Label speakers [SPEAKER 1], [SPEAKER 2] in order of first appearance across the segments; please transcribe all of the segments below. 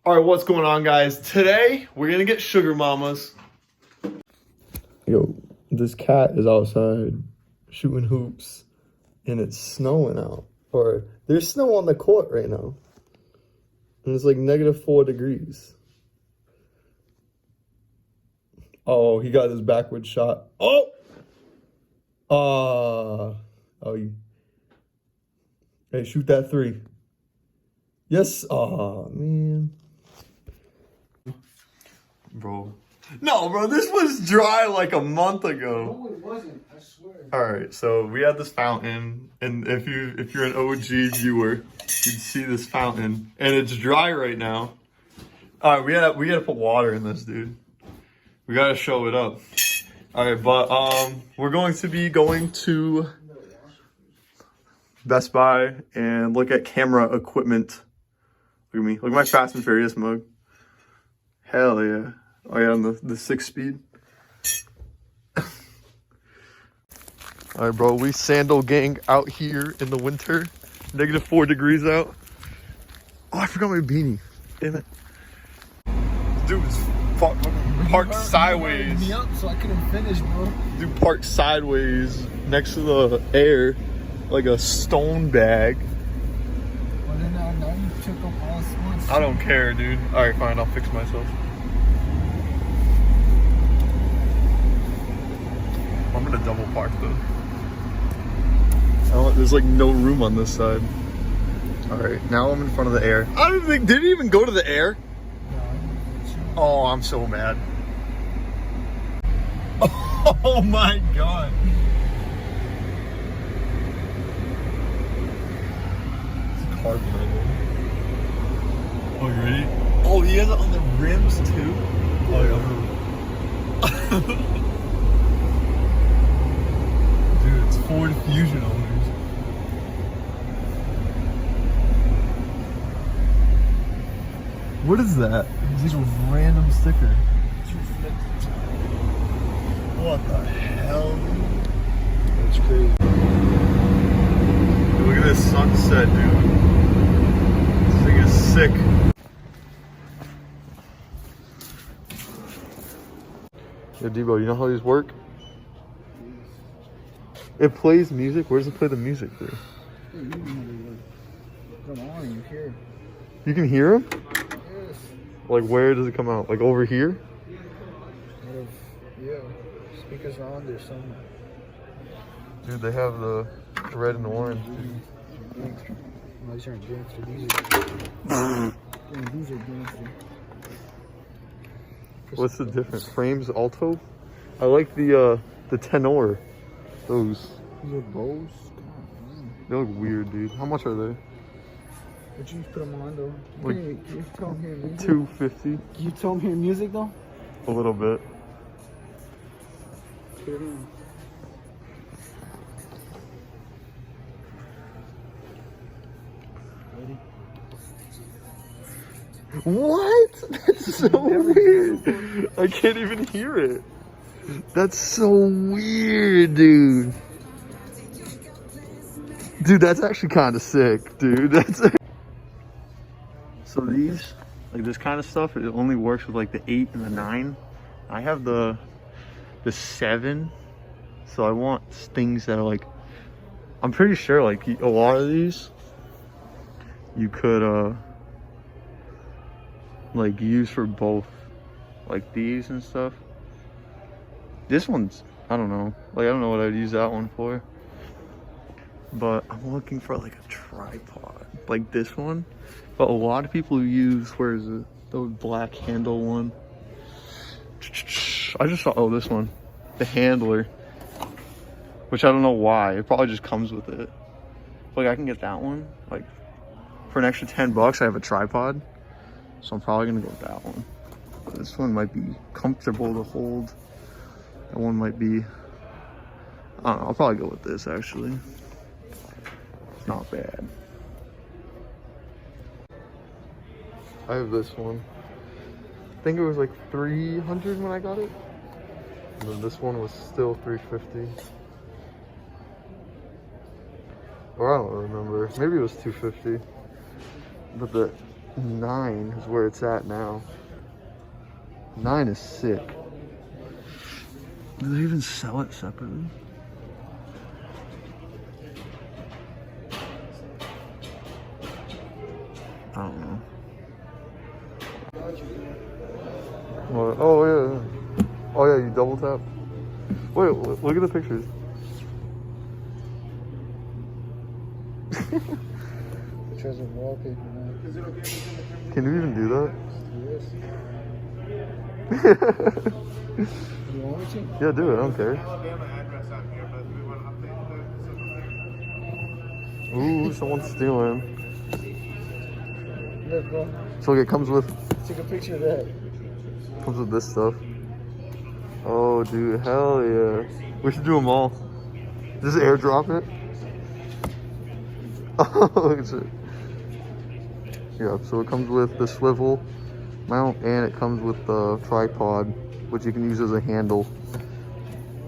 [SPEAKER 1] All right, what's going on, guys? Today, we're going to get sugar mamas. Yo, this cat is outside shooting hoops, and it's snowing out. Or, there's snow on the court right now. And it's like -4 degrees. Oh, he got his backward shot. Oh! Hey, shoot that 3. Yes. Oh, man. Bro. No, bro, this was dry like a month ago.
[SPEAKER 2] No, it wasn't. I swear.
[SPEAKER 1] All right, so we had this fountain, and if you're an OG viewer, you'd see this fountain, and it's dry right now. All right, we gotta put water in this, dude. We gotta show it up. All right, but we're going to be going to Best Buy and look at camera equipment. Look at me. Look at my Fast and Furious mug. Hell yeah. Oh yeah, on the 6-speed. Alright, bro, we sandal gang out here in the winter. -4 degrees out. Oh, I forgot my beanie. Damn it. Dude, it's parked sideways.
[SPEAKER 2] Me up so I couldn't finish, bro.
[SPEAKER 1] Dude, parked sideways next to the air like a stone bag.
[SPEAKER 2] Well, then now you took up all spots.
[SPEAKER 1] I don't care, dude. Alright, fine, I'll fix myself. I'm gonna double park though. There's like no room on this side. Alright, now I'm in front of the air. I don't think, did it even go to the air?
[SPEAKER 2] No,
[SPEAKER 1] Oh, I'm so mad. Oh my god. It's carbon. Oh, you ready? Oh, he has it on the rims too? Oh, yeah. Dude, it's Ford Fusion owners. What is that?
[SPEAKER 2] This was random sticker.
[SPEAKER 1] What the hell, dude?
[SPEAKER 2] That's crazy.
[SPEAKER 1] Dude, look at this sunset, dude. This thing is sick. Yo, Debo, you know how these work? It plays music. Where does it play the music through?
[SPEAKER 2] Come on, you hear?
[SPEAKER 1] You can hear them?
[SPEAKER 2] Yes.
[SPEAKER 1] Like, where does it come out? Like, over here?
[SPEAKER 2] Yeah. Speakers are on there somewhere.
[SPEAKER 1] Dude, they have the red and orange.
[SPEAKER 2] No, these aren't gangster. These are gangster.
[SPEAKER 1] What's the difference? Frames alto? I like the tenor. Those.
[SPEAKER 2] These are Bose.
[SPEAKER 1] They look weird, dude. How much are they?
[SPEAKER 2] But you put them on though.
[SPEAKER 1] Like,
[SPEAKER 2] Can you tell them here music?
[SPEAKER 1] $250.
[SPEAKER 2] Can you tell them here music though?
[SPEAKER 1] A little bit.
[SPEAKER 2] Put it in. Ready?
[SPEAKER 1] What? That's so weird. I can't even hear it. That's so weird, dude. Dude, that's actually kind of sick, dude. That's so these, like this kind of stuff, it only works with like the 8 and the 9. I have the 7, so I want things that are like, I'm pretty sure like a lot of these you could like use for both, like these and stuff. This one's, I don't know, like I don't know what I'd use that one for, but I'm looking for like a tripod like this one. But a lot of people use, where is it, the black handle one. I just saw, oh, this one, the handler, which I don't know why. It probably just comes with it. Like I can get that one like for an extra $10. I have a tripod, so I'm probably gonna go with that one. This one might be comfortable to hold. That one might be, I don't know, I'll probably go with this actually. It's not bad. I have this one. I think it was like $300 when I got it. And then this one was still $350. Or I don't remember. Maybe it was $250. But 9 is where it's at now. 9 is sick. Do they even sell it separately? I don't know. What? Oh yeah. Oh yeah, you double tap. Wait, look at the pictures.
[SPEAKER 2] Pictures of wallpaper, man.
[SPEAKER 1] Can you even do that?
[SPEAKER 2] Yes. You want me to?
[SPEAKER 1] Yeah, do it. I don't care. Ooh, someone's stealing.
[SPEAKER 2] Look, bro.
[SPEAKER 1] So it comes with
[SPEAKER 2] Take a picture of that.
[SPEAKER 1] this stuff. Oh, dude, hell yeah! We should do them all. Just airdrop it. Oh, look at it. Yeah, so it comes with the swivel mount and it comes with the tripod, which you can use as a handle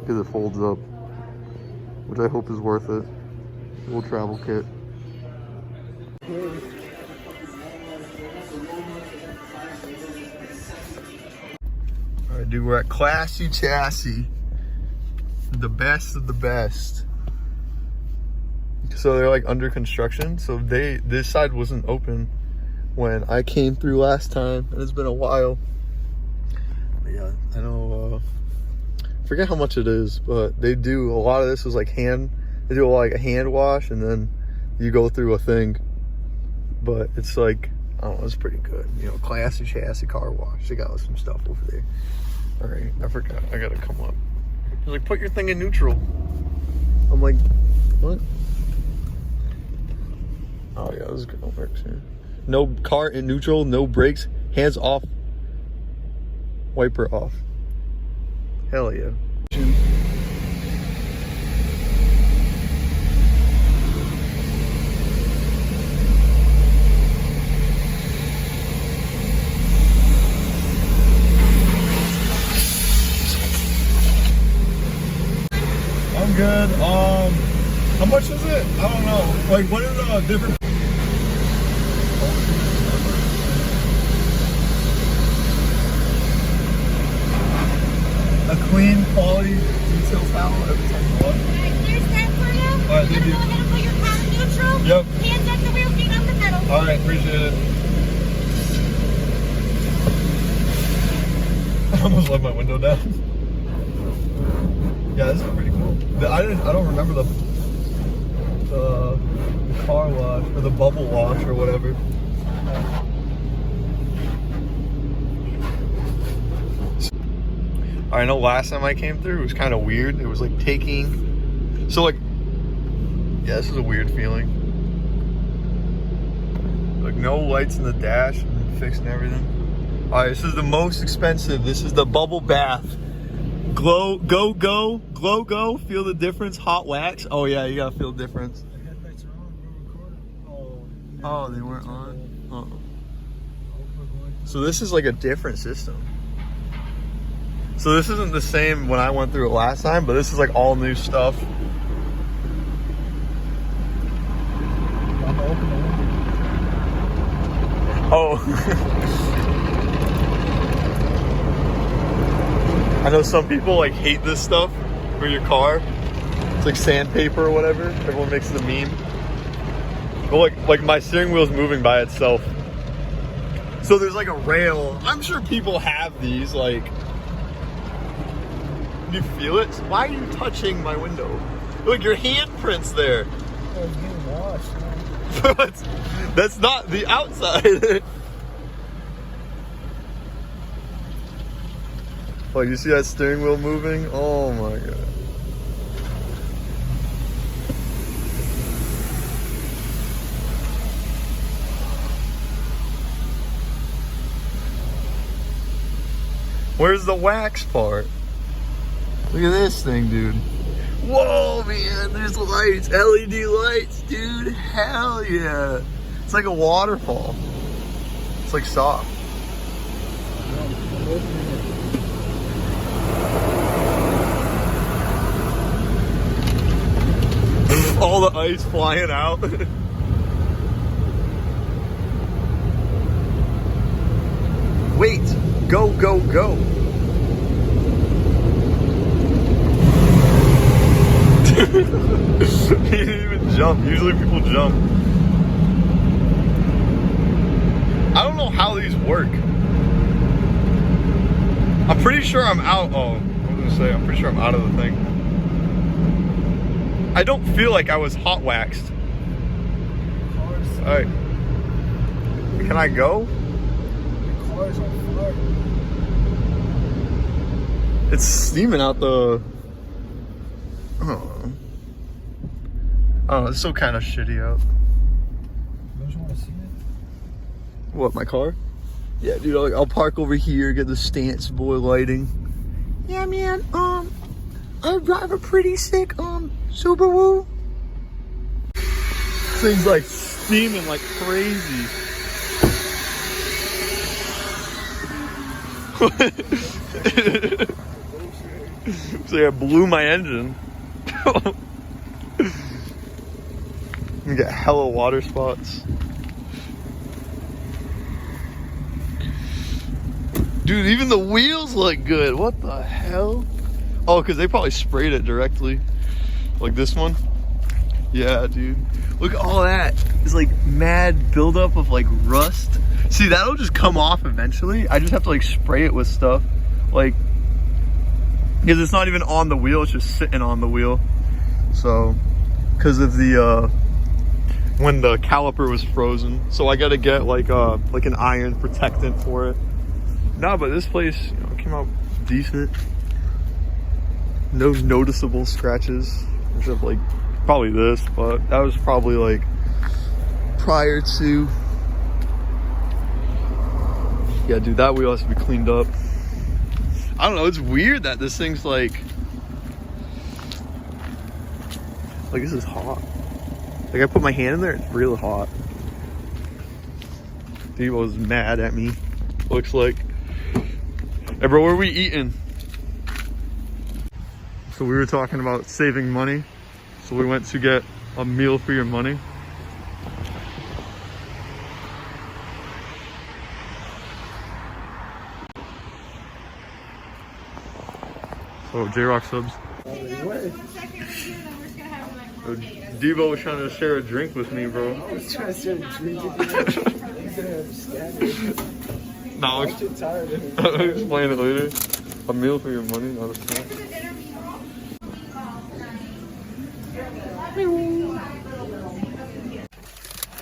[SPEAKER 1] because it folds up, which I hope is worth it. Little travel kit. Alright, dude, we're at Classy Chassis. The best of the best. So they're like under construction. So this side wasn't open when I came through last time, and it's been a while. But yeah, I know. Forget how much it is, but they do a lot of this is like they do like a hand wash, and then you go through a thing. But it's like, I don't know, it's pretty good. You know, Classy Chassis car wash. They got some stuff over there. All right, I forgot. I gotta come up. They're like, put your thing in neutral. I'm like, what? Oh yeah, this is gonna work here. No car in neutral, no brakes, hands off, wiper off. Hell yeah. I'm good. How much is it? I don't know. Like, what is the different? A clean, quality detail towel every time you want.
[SPEAKER 3] There's that for you.
[SPEAKER 1] All right, thank you.
[SPEAKER 3] Go ahead and put your car in neutral.
[SPEAKER 1] Yep.
[SPEAKER 3] Hands up the wheel, feet on the pedal.
[SPEAKER 1] All right, appreciate it. I almost let my window down. Yeah, this is pretty cool. I don't remember the car wash or the bubble wash or whatever. I know last time I came through, it was kind of weird. It was like taking, so like, yeah, this is a weird feeling. Like no lights in the dash and fixing everything. All right, this is the most expensive. This is the bubble bath. Glow, go, feel the difference. Hot wax. Oh yeah, you gotta feel the difference.
[SPEAKER 2] The headlights are on. We're recording.
[SPEAKER 1] Oh, they weren't on? Uh-oh. So this is like a different system. So this isn't the same when I went through it last time, but this is like all new stuff. Oh. I know some people like hate this stuff for your car. It's like sandpaper or whatever. Everyone makes it a meme. But like my steering wheel's moving by itself. So there's like a rail. I'm sure people have these, like, you feel it? Why are you touching my window? Look, your handprint's there.
[SPEAKER 2] Oh, it's getting washed, man.
[SPEAKER 1] That's not the outside. Like, you see that steering wheel moving? Oh my god. Where's the wax part? Look at this thing, dude. Whoa, man, there's lights, LED lights, dude. Hell yeah. It's like a waterfall. It's like soft. All the ice flying out. Go, go, go. He didn't even jump. Usually people jump. I don't know how these work. I'm pretty sure I'm out. Oh, I was gonna say, I'm pretty sure I'm out of the thing. I don't feel like I was hot waxed. Alright. Can I go?
[SPEAKER 2] The car's on fire.
[SPEAKER 1] It's steaming out the... Oh, it's still kind of shitty out.
[SPEAKER 2] Don't you want to see it?
[SPEAKER 1] What, my car? Yeah, dude, I'll park over here, get the Stance Boy lighting. Yeah, man, I drive a pretty sick, Subaru. Thing's like steaming like crazy. So I blew my engine. You get hella water spots. Dude, even the wheels look good. What the hell? Oh, because they probably sprayed it directly. Like this one. Yeah, dude. Look at all that. It's like mad buildup of like rust. See, that'll just come off eventually. I just have to like spray it with stuff. Like, because it's not even on the wheel. It's just sitting on the wheel. So, because of the, when the caliper was frozen. So I got to get like an iron protectant for it. No, but this place, you know, came out decent. No noticeable scratches, except like probably this, but that was probably like prior to. Yeah, dude, that wheel has to be cleaned up. I don't know, it's weird that this thing's like this is hot. Like I put my hand in there, it's really hot. He was mad at me, looks like. Hey bro, what are we eating? So we were talking about saving money. So we went to get a meal for your money. So J-Rock subs. Devo was trying to share a drink with me, bro.
[SPEAKER 2] I was trying to share a drink with you. He's gonna have a stab.
[SPEAKER 1] No,
[SPEAKER 2] I'm too tired of it.
[SPEAKER 1] I'll explain it later. A meal for your money, not a snack.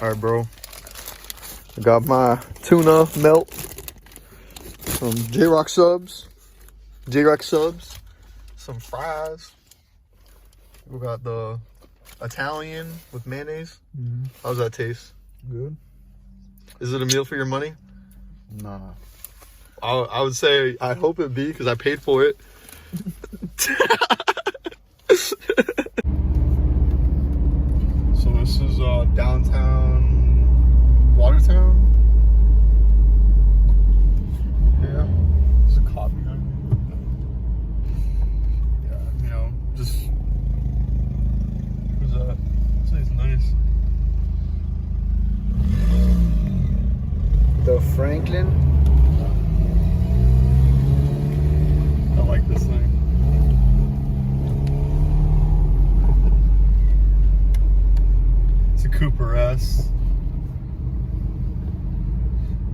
[SPEAKER 1] Alright, bro. I got my tuna melt from J-Rock subs. J-Rock subs. Some fries. We got the Italian with mayonnaise. How's that taste?
[SPEAKER 2] Good.
[SPEAKER 1] Is it a meal for your money?
[SPEAKER 2] Nah.
[SPEAKER 1] I would say I hope it be because I paid for it. So this is downtown Watertown. Yeah, there's a cop behind me. Yeah, you know, just who's that? This thing's nice.
[SPEAKER 2] The Franklin.
[SPEAKER 1] I like this thing. It's a Cooper S.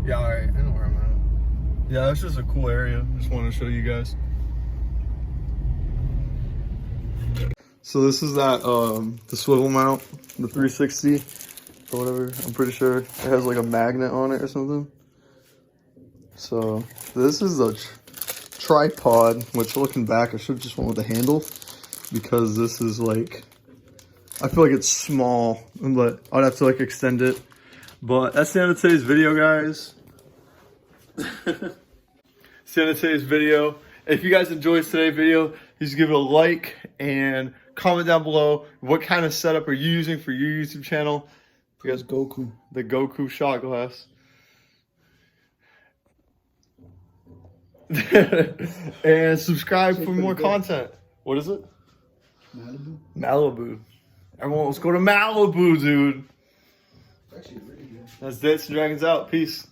[SPEAKER 1] Yeah, alright, I know where I'm at. Yeah, that's just a cool area. Just wanted to show you guys. So this is that the swivel mount, the 360 or whatever. I'm pretty sure it has like a magnet on it or something. So this is a tripod, which looking back I should have just went with the handle because this is like, I feel like it's small, but I'd have to like extend it. But that's the end of today's video, guys. It's the end of today's video. If you guys enjoyed today's video, just give it a like and comment down below what kind of setup are you using for your YouTube channel. You guys,
[SPEAKER 2] Goku.
[SPEAKER 1] The Goku shot glass. And subscribe for more content. What is it?
[SPEAKER 2] Malibu.
[SPEAKER 1] Malibu. Everyone, let's go to Malibu, dude.
[SPEAKER 2] It's actually really good.
[SPEAKER 1] That's Dance and Dragons out. Peace.